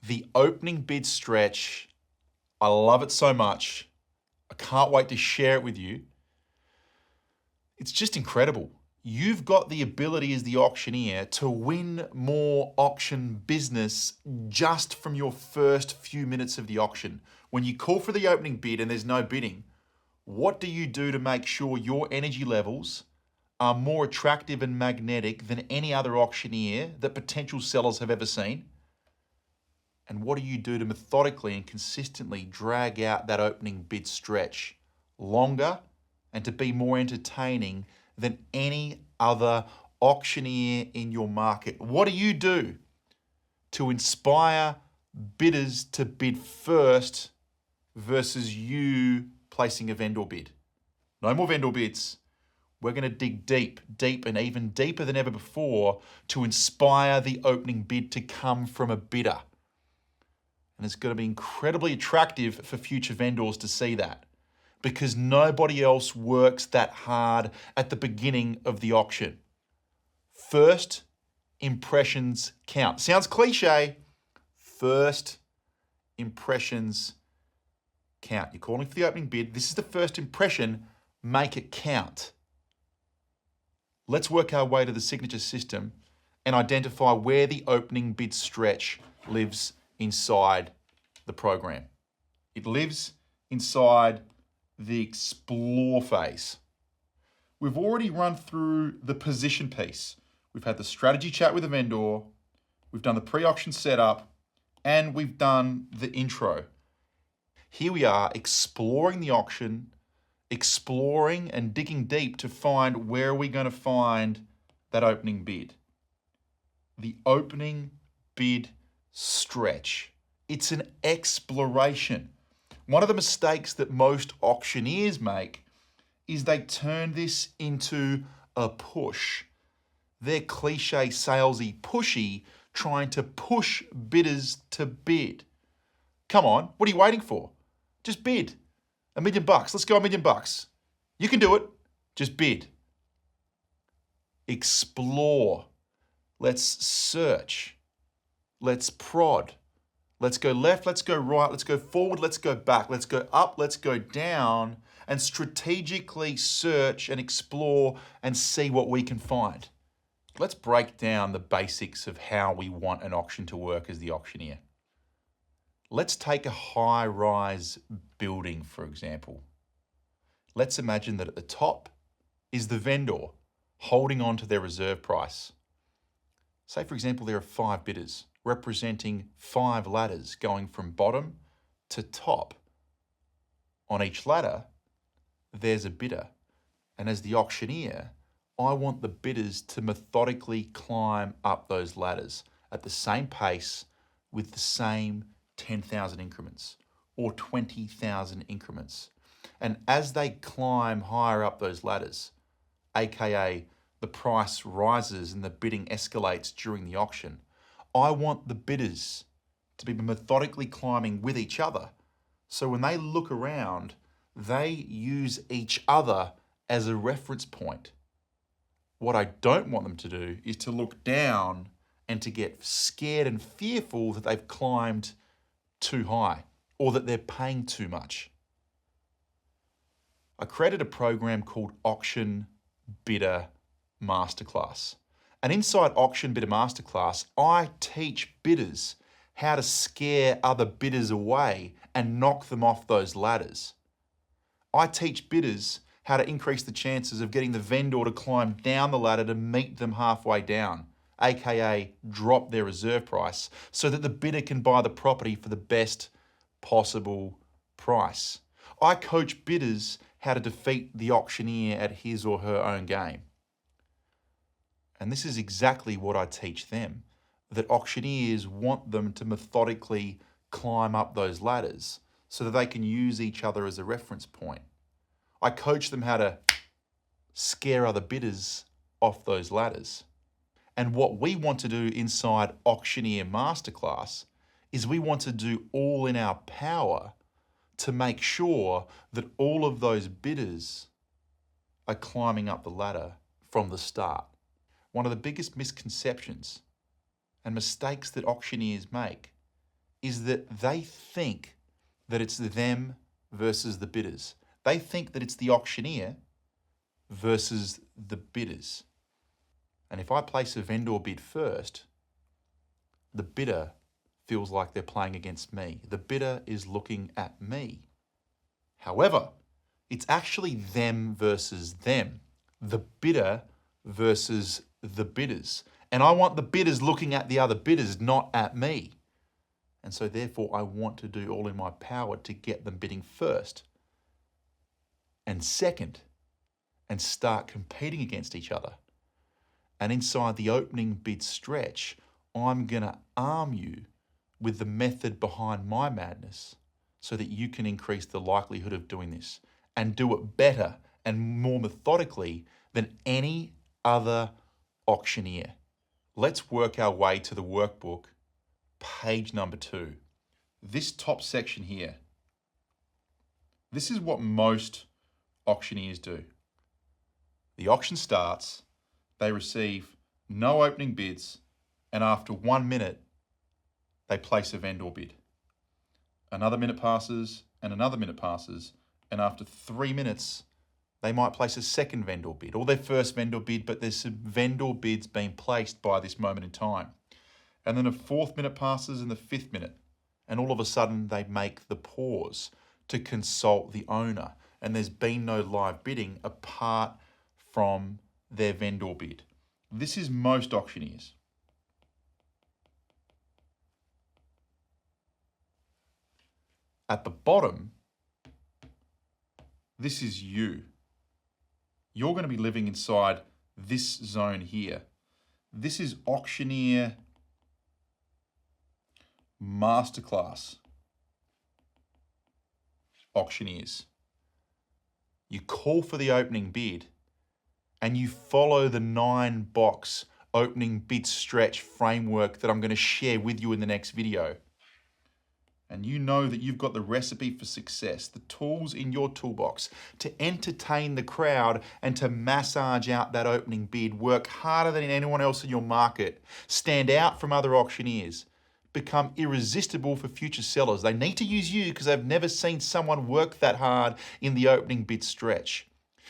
The opening bid stretch, I love it so much. I can't wait to share it with you. It's just incredible. You've got the ability as the auctioneer to win more auction business just from your first few minutes of the auction. When you call for the opening bid and there's no bidding, what do you do to make sure your energy levels are more attractive and magnetic than any other auctioneer that potential sellers have ever seen? And what do you do to methodically and consistently drag out that opening bid stretch longer and to be more entertaining than any other auctioneer in your market? What do you do to inspire bidders to bid first versus you placing a vendor bid? No more vendor bids. We're going to dig deep, and even deeper than ever before to inspire the opening bid to come from a bidder. And it's going to be incredibly attractive for future vendors to see that, because nobody else works that hard at the beginning of the auction. First impressions count. Sounds cliche. First impressions count. You're calling for the opening bid. This is the first impression. Make it count. Let's work our way to the signature system and identify where the opening bid stretch lives inside the program. It lives inside the explore phase. We've already run through the position piece. We've had the strategy chat with the vendor, we've done the pre-auction setup, and we've done the intro. Here we are exploring the auction, exploring and digging deep to find where are we going to find that opening bid. The opening bid stretch. It's an exploration. One of the mistakes that most auctioneers make is they turn this into a push. They're cliche, salesy, pushy, trying to push bidders to bid. Come on, what are you waiting for? Just bid. $1 million. Let's go $1 million. You can do it. Just bid. Explore. Let's search. Let's prod. Let's go left, let's go right, let's go forward, let's go back, let's go up, let's go down, and strategically search and explore and see what we can find. Let's break down the basics of how we want an auction to work as the auctioneer. Let's take a high-rise building, for example. Let's imagine that at the top is the vendor holding on to their reserve price. Say, for example, there are 5 bidders representing 5 ladders going from bottom to top. On each ladder, there's a bidder. And as the auctioneer, I want the bidders to methodically climb up those ladders at the same pace with the same 10,000 increments or 20,000 increments. And as they climb higher up those ladders, aka the price rises and the bidding escalates during the auction, I want the bidders to be methodically climbing with each other. So when they look around, they use each other as a reference point. What I don't want them to do is to look down and to get scared and fearful that they've climbed too high or that they're paying too much. I created a program called Auction Bidder Masterclass. And inside Auction Bidder Masterclass, I teach bidders how to scare other bidders away and knock them off those ladders. I teach bidders how to increase the chances of getting the vendor to climb down the ladder to meet them halfway down, aka drop their reserve price, so that the bidder can buy the property for the best possible price. I coach bidders how to defeat the auctioneer at his or her own game. And this is exactly what I teach them, that auctioneers want them to methodically climb up those ladders so that they can use each other as a reference point. I coach them how to scare other bidders off those ladders. And what we want to do inside Auctioneer Masterclass is we want to do all in our power to make sure that all of those bidders are climbing up the ladder from the start. One of the biggest misconceptions and mistakes that auctioneers make is that they think that it's them versus the bidders. They think that it's the auctioneer versus the bidders. And if I place a vendor bid first, the bidder feels like they're playing against me. The bidder is looking at me. However, it's actually them versus them, the bidder versus the bidders. And I want the bidders looking at the other bidders, not at me. And so therefore, I want to do all in my power to get them bidding first and second and start competing against each other. And inside the opening bid stretch, I'm going to arm you with the method behind my madness so that you can increase the likelihood of doing this and do it better and more methodically than any other auctioneer. Let's work our way to the workbook, page number 2. This top section here, this is what most auctioneers do. The auction starts, they receive no opening bids, and after 1 minute, they place a vendor bid. Another minute passes, and another minute passes, and after 3 minutes, they might place a second vendor bid, or their first vendor bid, but there's some vendor bids being placed by this moment in time. And then a 4th minute passes and the 5th minute, and all of a sudden they make the pause to consult the owner, and there's been no live bidding apart from their vendor bid. This is most auctioneers. At the bottom, this is you. You're going to be living inside this zone here. This is Auctioneer Masterclass. Auctioneers. You call for the opening bid and you follow the 9-box opening bid stretch framework that I'm going to share with you in the next video. And you know that you've got the recipe for success, the tools in your toolbox to entertain the crowd and to massage out that opening bid, work harder than anyone else in your market, stand out from other auctioneers, become irresistible for future sellers. They need to use you because they've never seen someone work that hard in the opening bid stretch.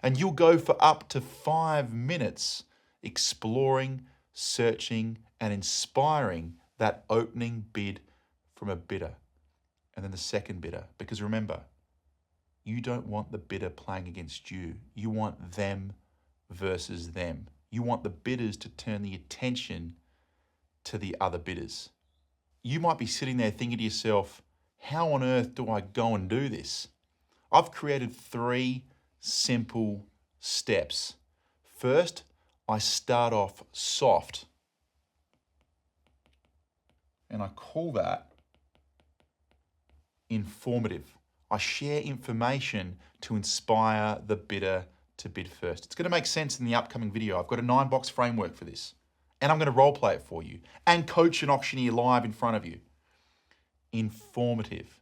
And you'll go for up to 5 minutes exploring, searching, and inspiring that opening bid from a bidder. And then the second bidder, because remember, you don't want the bidder playing against you. You want them versus them. You want the bidders to turn the attention to the other bidders. You might be sitting there thinking to yourself, how on earth do I go and do this? I've created 3 simple steps. First, I start off soft. And I call that informative. I share information to inspire the bidder to bid first. It's going to make sense in the upcoming video. I've got a 9-box framework for this, and I'm going to role play it for you and coach an auctioneer live in front of you. Informative.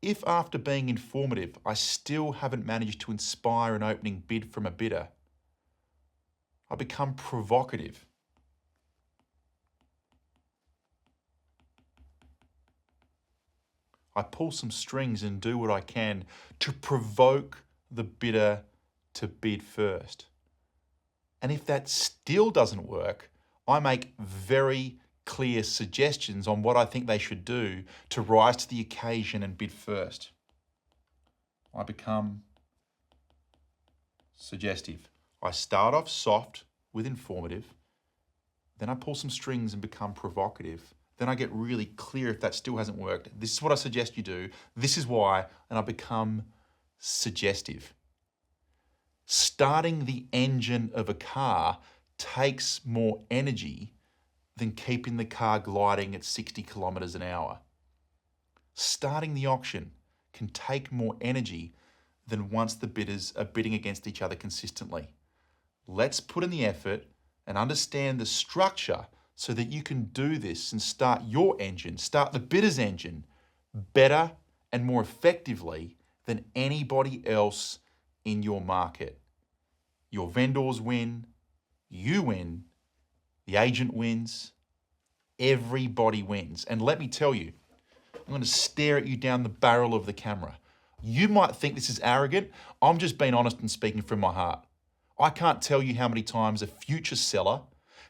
If after being informative, I still haven't managed to inspire an opening bid from a bidder, I become provocative. I pull some strings and do what I can to provoke the bidder to bid first. And if that still doesn't work, I make very clear suggestions on what I think they should do to rise to the occasion and bid first. I become suggestive. I start off soft with informative, then I pull some strings and become provocative. Then I get really clear if that still hasn't worked. This is what I suggest you do. This is why, and I become suggestive. Starting the engine of a car takes more energy than keeping the car gliding at 60 kilometers an hour. Starting the auction can take more energy than once the bidders are bidding against each other consistently. Let's put in the effort and understand the structure so that you can do this and start your engine, start the bidder's engine better and more effectively than anybody else in your market. Your vendors win, you win, the agent wins, everybody wins. And let me tell you, I'm going to stare at you down the barrel of the camera. You might think this is arrogant. I'm just being honest and speaking from my heart. I can't tell you how many times a future seller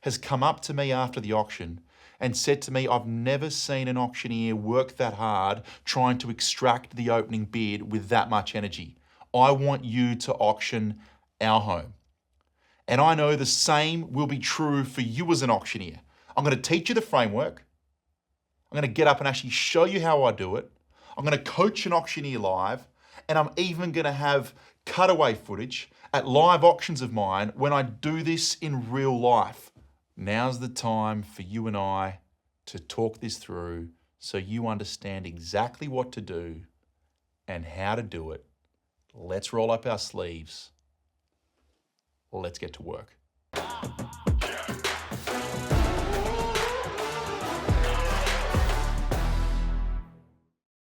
has come up to me after the auction and said to me, I've never seen an auctioneer work that hard trying to extract the opening bid with that much energy. I want you to auction our home. And I know the same will be true for you as an auctioneer. I'm going to teach you the framework. I'm going to get up and actually show you how I do it. I'm going to coach an auctioneer live, and I'm even going to have cutaway footage at live auctions of mine when I do this in real life. Now's the time for you and I to talk this through so you understand exactly what to do and how to do it. Let's roll up our sleeves. Let's get to work.